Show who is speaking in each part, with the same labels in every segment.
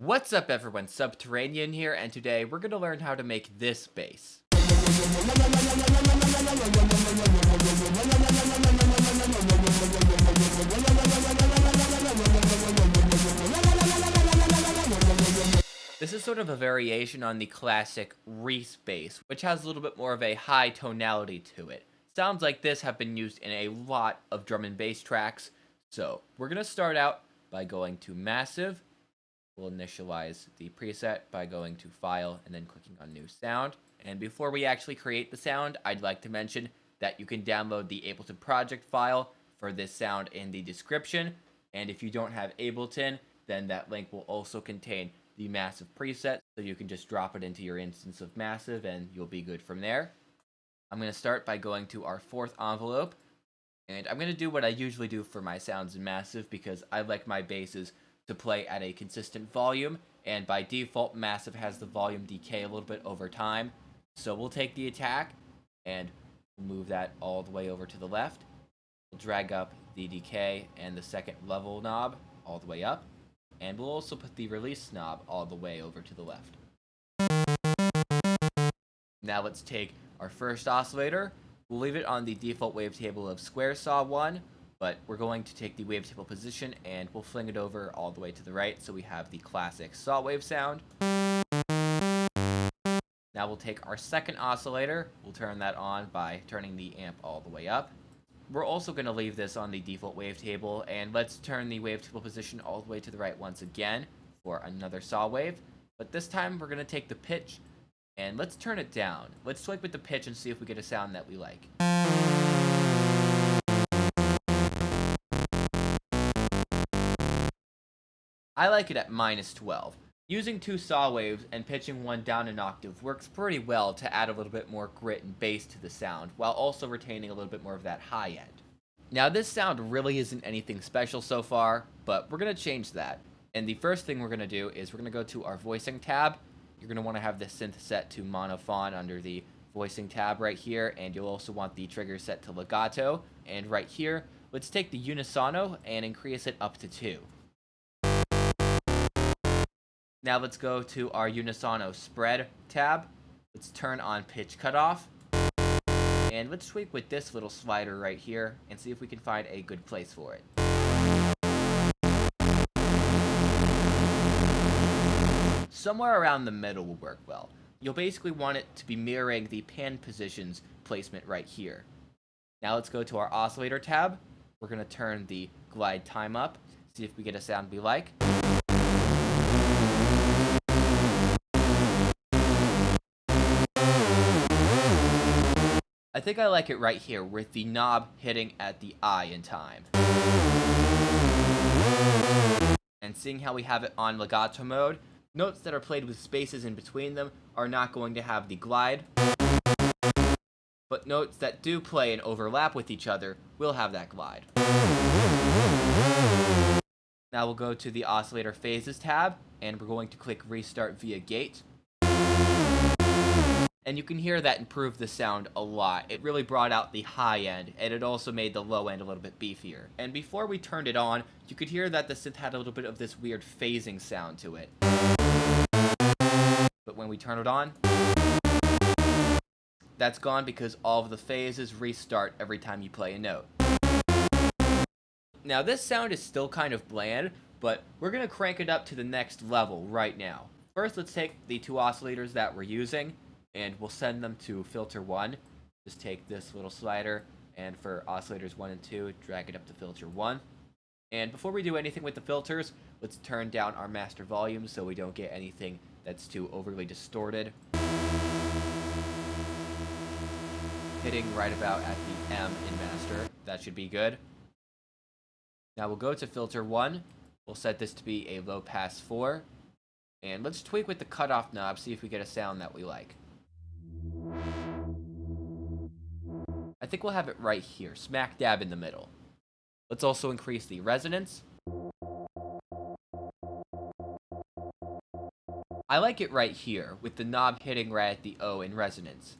Speaker 1: What's up everyone, Subterranean here, and today we're going to learn how to make this bass. This is sort of a variation on the classic Reese bass, which has a little bit more of a high tonality to it. Sounds like this have been used in a lot of drum and bass tracks, so we're going to start out by going to Massive. We'll initialize the preset by going to File and then clicking on New Sound. And before we actually create the sound, I'd like to mention that you can download the Ableton project file for this sound in the description. And if you don't have Ableton, then that link will also contain the Massive preset, so you can just drop it into your instance of Massive and you'll be good from there. I'm going to start by going to our fourth envelope. And I'm going to do what I usually do for my sounds in Massive because I like my basses to play at a consistent volume, and by default Massive has the volume decay a little bit over time. So we'll take the attack and move that all the way over to the left. We'll drag up the decay and the second level knob all the way up, and we'll also put the release knob all the way over to the left. Now let's take our first oscillator. We'll leave it on the default wavetable of square saw 1, but we're going to take the wavetable position and we'll fling it over all the way to the right so we have the classic saw wave sound. Now we'll take our second oscillator, we'll turn that on by turning the amp all the way up. We're also going to leave this on the default wavetable, and let's turn the wavetable position all the way to the right once again for another saw wave. But this time we're going to take the pitch and let's turn it down. Let's swipe with the pitch and see if we get a sound that we like. I like it at -12. Using two saw waves and pitching one down an octave works pretty well to add a little bit more grit and bass to the sound, while also retaining a little bit more of that high end. Now this sound really isn't anything special so far, but we're going to change that. And the first thing we're going to do is we're going to go to our voicing tab. You're going to want to have the synth set to monophone under the voicing tab right here, and you'll also want the trigger set to legato. And right here, let's take the unisono and increase it up to 2. Now let's go to our unisono spread tab. Let's turn on pitch cutoff. And let's tweak with this little slider right here and see if we can find a good place for it. Somewhere around the middle will work well. You'll basically want it to be mirroring the pan positions placement right here. Now let's go to our oscillator tab. We're going to turn the glide time up, see if we get a sound we like. I think I like it right here with the knob hitting at the I in time. And seeing how we have it on legato mode, notes that are played with spaces in between them are not going to have the glide, but notes that do play and overlap with each other will have that glide. Now we'll go to the oscillator phases tab, and we're going to click restart via gate. And you can hear that improved the sound a lot. It really brought out the high end, and it also made the low end a little bit beefier. And before we turned it on, you could hear that the synth had a little bit of this weird phasing sound to it. But when we turn it on, that's gone because all of the phases restart every time you play a note. Now this sound is still kind of bland, but we're going to crank it up to the next level right now. First, let's take the two oscillators that we're using, and we'll send them to filter 1. Just take this little slider, and for oscillators 1 and 2, drag it up to filter 1. And before we do anything with the filters, let's turn down our master volume so we don't get anything that's too overly distorted. Hitting right about at the M in master, that should be good. Now we'll go to filter 1, we'll set this to be a low pass 4, and let's tweak with the cutoff knob, see if we get a sound that we like. I think we'll have it right here, smack dab in the middle. Let's also increase the resonance. I like it right here, with the knob hitting right at the O in resonance.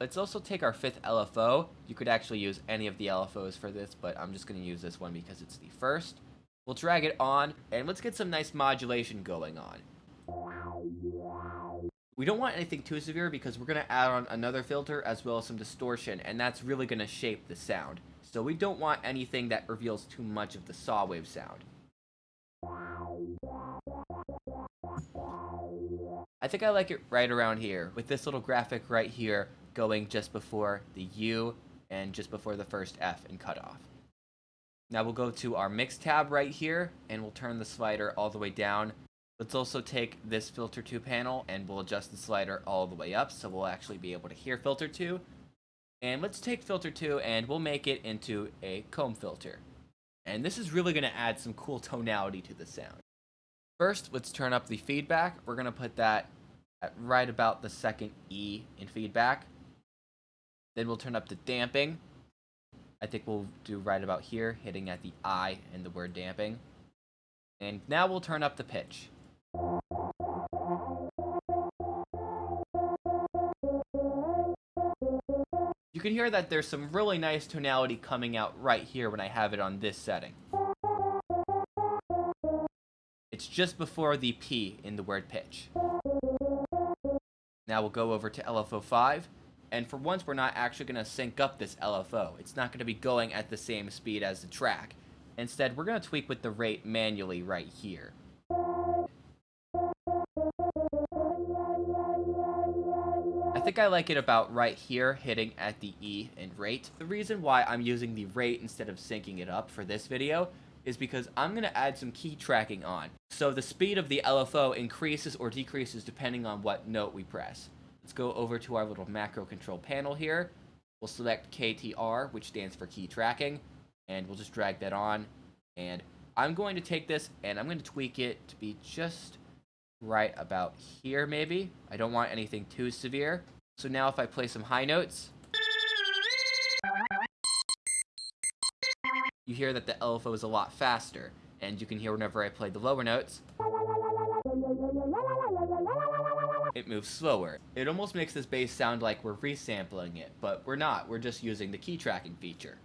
Speaker 1: Let's also take our fifth LFO. You could actually use any of the LFOs for this, but I'm just going to use this one because it's the first. We'll drag it on, and let's get some nice modulation going on. We don't want anything too severe because we're going to add on another filter as well as some distortion, and that's really going to shape the sound. So we don't want anything that reveals too much of the saw wave sound. I think I like it right around here, with this little graphic right here going just before the U and just before the first F in cutoff. Now we'll go to our mix tab right here, and we'll turn the slider all the way down. Let's also take this filter 2 panel, and we'll adjust the slider all the way up, so we'll actually be able to hear filter 2. And let's take filter 2, and we'll make it into a comb filter. And this is really going to add some cool tonality to the sound. First, let's turn up the feedback. We're going to put that at right about the second E in feedback. Then we'll turn up the damping. I think we'll do right about here, hitting at the I in the word damping. And now we'll turn up the pitch. You can hear that there's some really nice tonality coming out right here when I have it on this setting. It's just before the P in the word pitch. Now we'll go over to LFO 5, and for once we're not actually going to sync up this LFO. It's not going to be going at the same speed as the track. Instead, we're going to tweak with the rate manually right here. I think I like it about right here, hitting at the E in rate. The reason why I'm using the rate instead of syncing it up for this video is because I'm going to add some key tracking on. So the speed of the LFO increases or decreases depending on what note we press. Let's go over to our little macro control panel here. We'll select KTR, which stands for key tracking, and we'll just drag that on. And I'm going to take this and I'm going to tweak it to be just right about here maybe. I don't want anything too severe. So now if I play some high notes, you hear that the LFO is a lot faster, and you can hear whenever I play the lower notes, it moves slower. It almost makes this bass sound like we're resampling it, but we're not. We're just using the key tracking feature.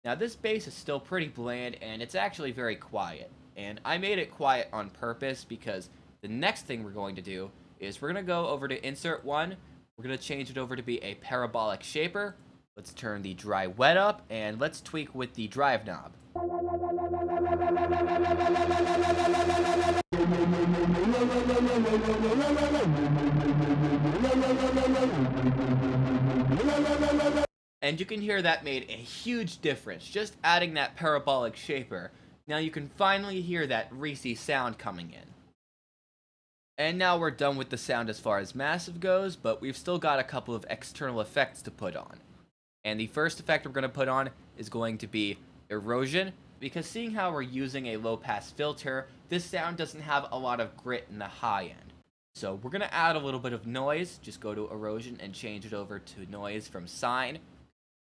Speaker 1: Now this bass is still pretty bland, and it's actually very quiet. And I made it quiet on purpose because the next thing we're going to do is we're going to go over to Insert 1. We're going to change it over to be a parabolic shaper. Let's turn the dry wet up, and let's tweak with the drive knob. And you can hear that made a huge difference, just adding that parabolic shaper. Now you can finally hear that Reese sound coming in. And now we're done with the sound as far as massive goes, but we've still got a couple of external effects to put on. And the first effect we're going to put on is going to be erosion, because seeing how we're using a low-pass filter, this sound doesn't have a lot of grit in the high end. So we're going to add a little bit of noise. Just go to erosion and change it over to noise from sine.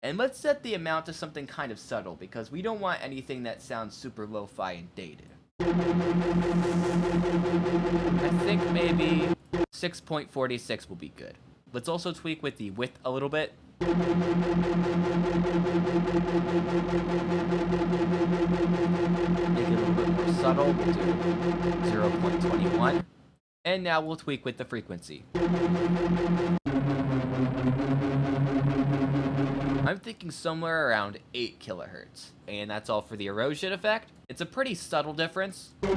Speaker 1: And let's set the amount to something kind of subtle, because we don't want anything that sounds super lo-fi and dated. I think maybe 6.46 will be good. Let's also tweak with the width a little bit. Make it a little bit more subtle. We'll do 0.21. And now we'll tweak with the frequency. I'm thinking somewhere around 8 kilohertz. And that's all for the erosion effect. It's a pretty subtle difference, but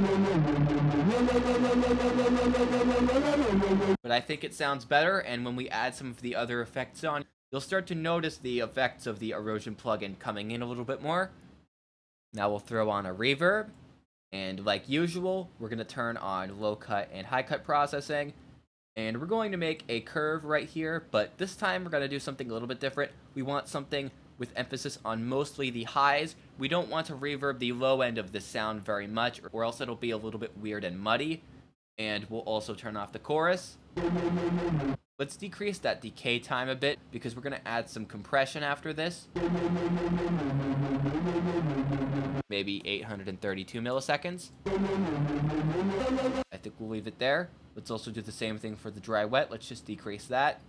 Speaker 1: I think it sounds better, and when we add some of the other effects on, you'll start to notice the effects of the erosion plugin coming in a little bit more. Now we'll throw on a reverb, and like usual, we're going to turn on low cut and high cut processing, and we're going to make a curve right here, but this time we're going to do something a little bit different. We want something with emphasis on mostly the highs. We don't want to reverb the low end of the sound very much, or else it'll be a little bit weird and muddy. And we'll also turn off the chorus. Let's decrease that decay time a bit, because we're going to add some compression after this. Maybe 832 milliseconds. I think we'll leave it there. Let's also do the same thing for the dry wet. Let's just decrease that.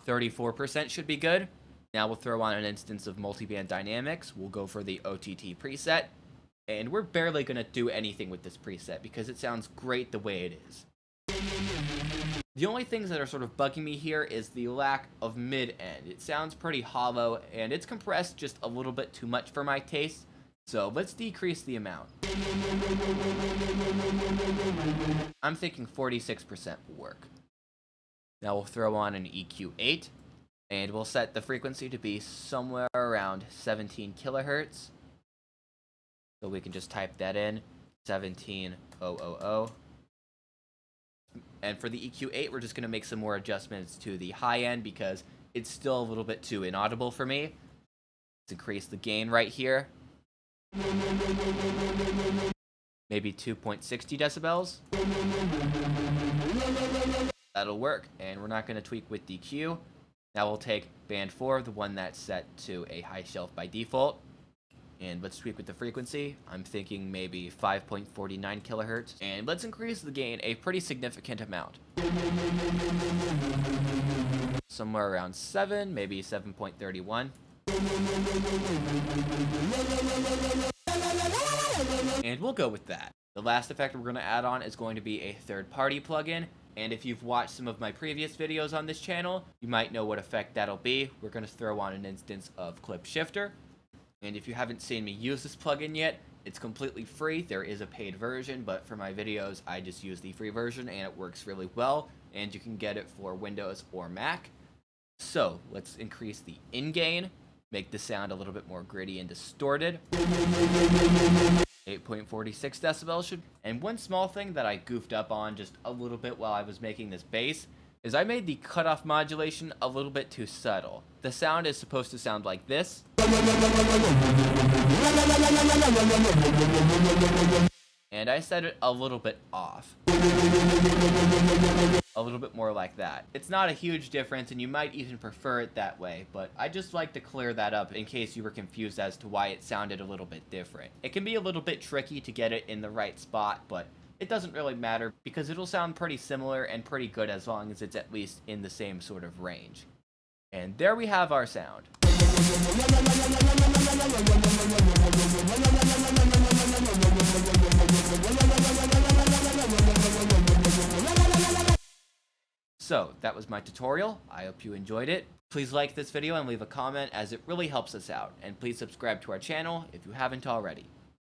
Speaker 1: 34% should be good. Now we'll throw on an instance of multiband dynamics. We'll go for the OTT preset. And we're barely going to do anything with this preset because it sounds great the way it is. The only things that are sort of bugging me here is the lack of mid-end. It sounds pretty hollow, and it's compressed just a little bit too much for my taste. So let's decrease the amount. I'm thinking 46% will work. Now we'll throw on an EQ8, and we'll set the frequency to be somewhere around 17 kilohertz. So we can just type that in, 17000. And for the EQ8, we're just going to make some more adjustments to the high end because it's still a little bit too inaudible for me. Let's increase the gain right here. Maybe 2.60 decibels. That'll work, and we're not going to tweak with DQ. Now we'll take band 4, the one that's set to a high shelf by default. And let's tweak with the frequency. I'm thinking maybe 5.49 kilohertz. And let's increase the gain a pretty significant amount. Somewhere around 7, maybe 7.31. And we'll go with that. The last effect we're going to add on is going to be a third-party plugin. And if you've watched some of my previous videos on this channel, you might know what effect that'll be. We're going to throw on an instance of Clip Shifter. And if you haven't seen me use this plugin yet, it's completely free. There is a paid version, but for my videos, I just use the free version, and it works really well. And you can get it for Windows or Mac. So let's increase the in-gain, make the sound a little bit more gritty and distorted. 8.46 decibels should. And one small thing that I goofed up on just a little bit while I was making this bass is I made the cutoff modulation a little bit too subtle. The sound is supposed to sound like this. And I set it a little bit off. A little bit more like that. It's not a huge difference, and you might even prefer it that way, but I just like to clear that up in case you were confused as to why it sounded a little bit different. It can be a little bit tricky to get it in the right spot, but it doesn't really matter because it'll sound pretty similar and pretty good as long as it's at least in the same sort of range. And there we have our sound. So, that was my tutorial. I hope you enjoyed it. Please like this video and leave a comment as it really helps us out. And please subscribe to our channel if you haven't already.